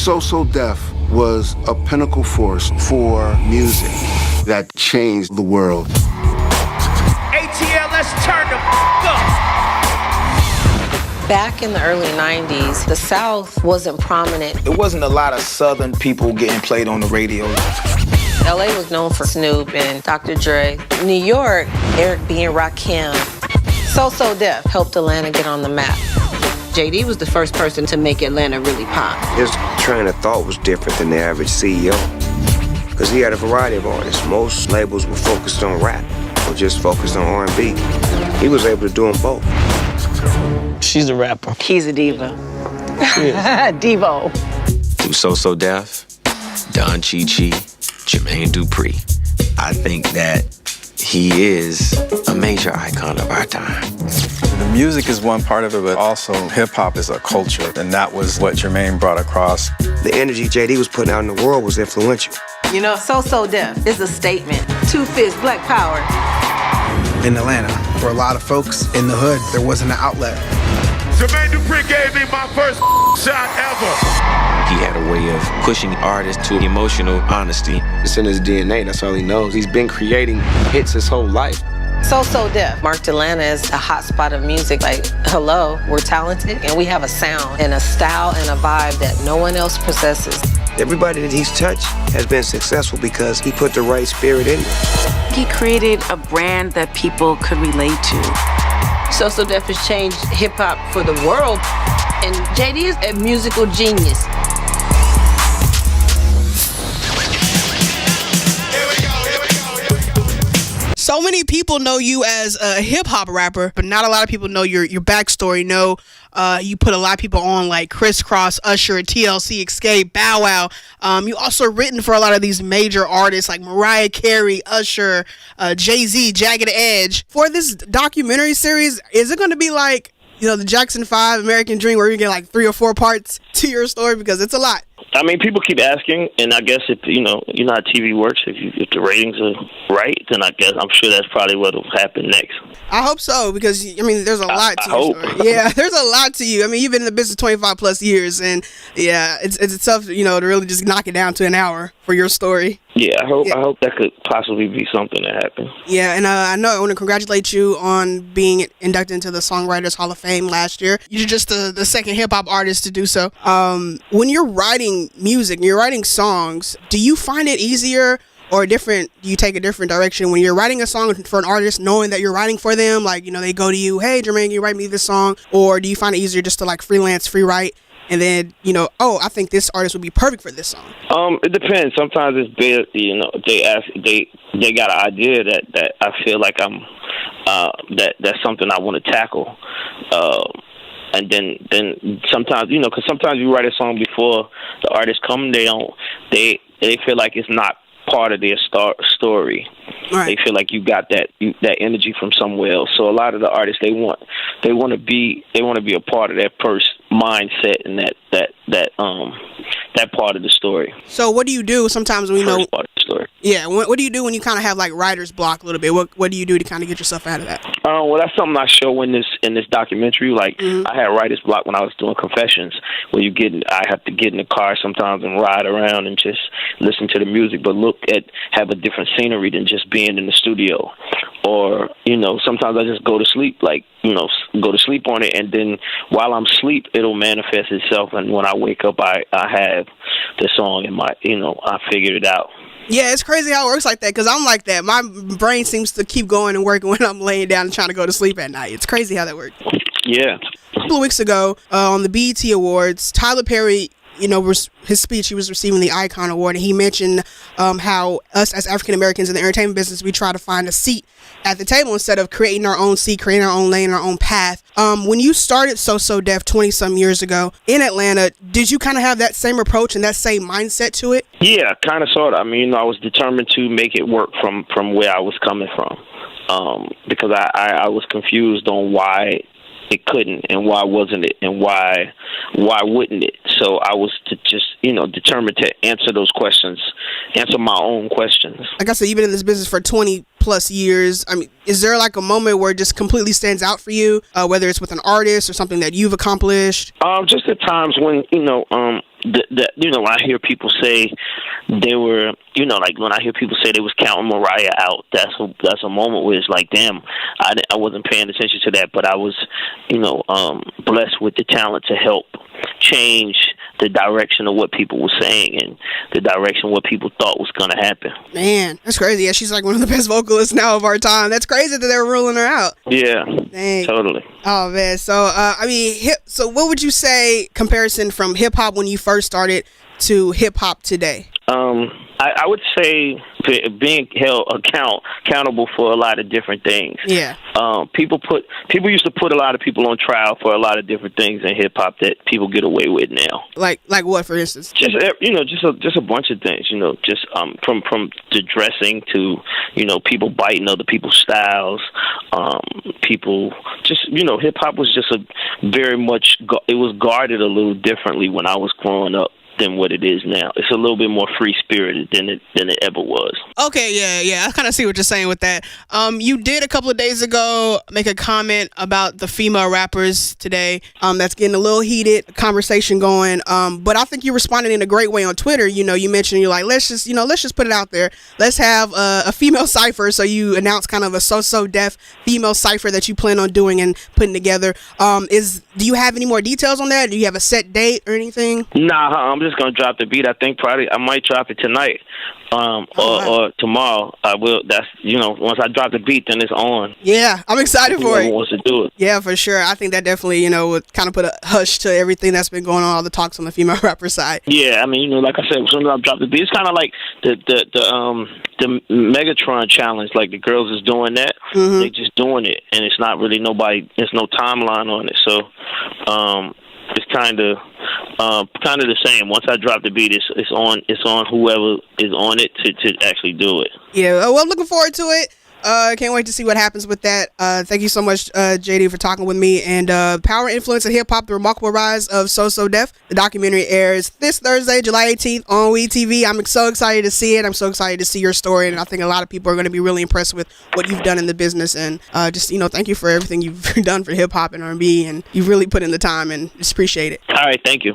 So Def was a pinnacle force for music that changed the world. ATL, let's turn the up. Back in the early 90s, the South wasn't prominent. There wasn't a lot of Southern people getting played on the radio. LA was known for Snoop and Dr. Dre. New York, Eric B. and Rakim. So Def helped Atlanta get on the map. JD was the first person to make Atlanta really pop. His train of thought was different than the average CEO, because he had a variety of artists. Most labels were focused on rap or just focused on R&B. He was able to do them both. She's a rapper. He's a diva. Devo. Through So Def, Don Chi-Chi, Jermaine Dupri, I think that he is a major icon of our time. The music is one part of it, but also hip-hop is a culture, and that was what Jermaine brought across. The energy JD was putting out in the world was influential. You know, So Def is a statement. Two fists, black power. In Atlanta, for a lot of folks in the hood, there wasn't an outlet. Jermaine Dupri gave me my first shot ever. He had a way of pushing artists to emotional honesty. It's in his DNA, that's all he knows. He's been creating hits his whole life. So Def marked Atlanta as a hot spot of music. Like, hello, we're talented, and we have a sound and a style and a vibe that no one else possesses. Everybody that he's touched has been successful because he put the right spirit in it. He created a brand that people could relate to. So Def has changed hip-hop for the world, and JD is a musical genius. So many people know you as a hip-hop rapper, but not a lot of people know your backstory. You put a lot of people on like Criss Cross, Usher, TLC, Escape, Bow Wow. You also written for a lot of these major artists like Mariah Carey, Usher, Jay-Z, Jagged Edge. For this documentary series, is it going to be like, you know, the Jackson 5 American Dream, where you get like 3 or 4 parts to your story? Because it's a lot. I mean, people keep asking, and I guess if you know how TV works. If the ratings are right, then I'm sure that's probably what'll happen next. I hope so, because I mean, there's a lot to your story. Yeah, there's a lot to you. I mean, you've been in the business 25 plus years, and yeah, it's tough, to really just knock it down to an hour for your story. Yeah, I hope that could possibly be something that happens. Yeah, and I want to congratulate you on being inducted into the Songwriters Hall of Fame last year. You're just the second hip hop artist to do so. When you're writing music, you're writing songs, do you find it easier or different? Do you take a different direction when you're writing a song for an artist, knowing that you're writing for them? Like, they go to you, hey, Jermaine, can you write me this song? Or do you find it easier just to like freelance, free write? And then, I think this artist would be perfect for this song. It depends. Sometimes it's big, they got an idea that I feel like I'm that's something I want to tackle. And then sometimes, because sometimes you write a song before the artist come, they feel like it's not part of their story. Right. They feel like you got that energy from somewhere else. So a lot of the artists, they want to be a part of that first mindset and that part of the story. So what do you do sometimes when part of the story? Yeah, what do you do when you kind of have like writer's block a little bit? What do you do to kind of get yourself out of that? Well, that's something I show in this documentary. Like, I had writer's block when I was doing Confessions, where I have to get in the car sometimes and ride around and just listen to the music, but have a different scenery than just being in the studio. Or, sometimes I just go to sleep, go to sleep on it, and then while I'm asleep, it'll manifest itself, and when I wake up, I have the song in my, I figured it out. Yeah, it's crazy how it works like that, because I'm like that. My brain seems to keep going and working when I'm laying down and trying to go to sleep at night. It's crazy how that works. Yeah. A couple of weeks ago, on the BET Awards, Tyler Perry, his speech, he was receiving the Icon Award, and he mentioned how us as African Americans in the entertainment business, we try to find a seat at the table instead of creating our own seat, creating our own lane, our own path. When you started So Def 20-some years ago in Atlanta, did you kind of have that same approach and that same mindset to it? Yeah, kind of, sort of. I mean, I was determined to make it work from where I was coming from, because I was confused on why it couldn't and why wasn't it and why wouldn't it. So I was determined to answer those questions, answer my own questions. Like I said, you've been in this business for 20 plus years, I mean, is there like a moment where it just completely stands out for you, whether it's with an artist or something that you've accomplished? Just at times when, I hear people say they were, like when I hear people say they was counting Mariah out, that's a moment where it's like, damn, I wasn't paying attention to that, but I was, blessed with the talent to help change the direction of what people were saying and the direction of what people thought was going to happen. Man, that's crazy. Yeah, she's like one of the best vocalists now of our time. That's crazy that they're ruling her out. Yeah, dang. Totally. Oh, man. So, so what would you say comparison from hip-hop when you first started to hip-hop today? I would say being held accountable for a lot of different things. Yeah. People used to put a lot of people on trial for a lot of different things in hip hop that people get away with now. Like what, for instance? Just a bunch of things. Just from the dressing to people biting other people's styles. People just hip hop was just very much it was guarded a little differently when I was growing up than what it is now. It's a little bit more free-spirited than it ever was. Okay, yeah. I kind of see what you're saying with that. You did a couple of days ago make a comment about the female rappers today. That's getting a little heated, conversation going. But I think you responded in a great way on Twitter. You mentioned you're like, let's just put it out there. Let's have a female cipher. So you announced kind of a so deaf female cipher that you plan on doing and putting together. Do you have any more details on that? Do you have a set date or anything? Nah, I'm just gonna drop the beat. I think probably I might drop it tonight, or tomorrow. I will. That's once I drop the beat, then it's on. Yeah, I'm excited for it. Whoever wants to do it. Yeah, for sure. I think that definitely would kind of put a hush to everything that's been going on, all the talks on the female rapper side. Yeah, I mean like I said, as soon as I drop the beat, it's kind of like the Megatron challenge. Like the girls is doing that. Mm-hmm. They just doing it, and it's not really nobody. There's no timeline on it, so. It's kind of the same. Once I drop the beat, it's on whoever is on it to actually do it. Yeah, well, I'm looking forward to it. Can't wait to see what happens with that. Thank you so much, JD, for talking with me. And Power, Influence, and Hip Hop, The Remarkable Rise of So Def. The documentary airs this Thursday, July 18th on WeTV. I'm so excited to see it. I'm so excited to see your story. And I think a lot of people are going to be really impressed with what you've done in the business. And thank you for everything you've done for hip hop and R&B. And you've really put in the time and just appreciate it. All right, thank you.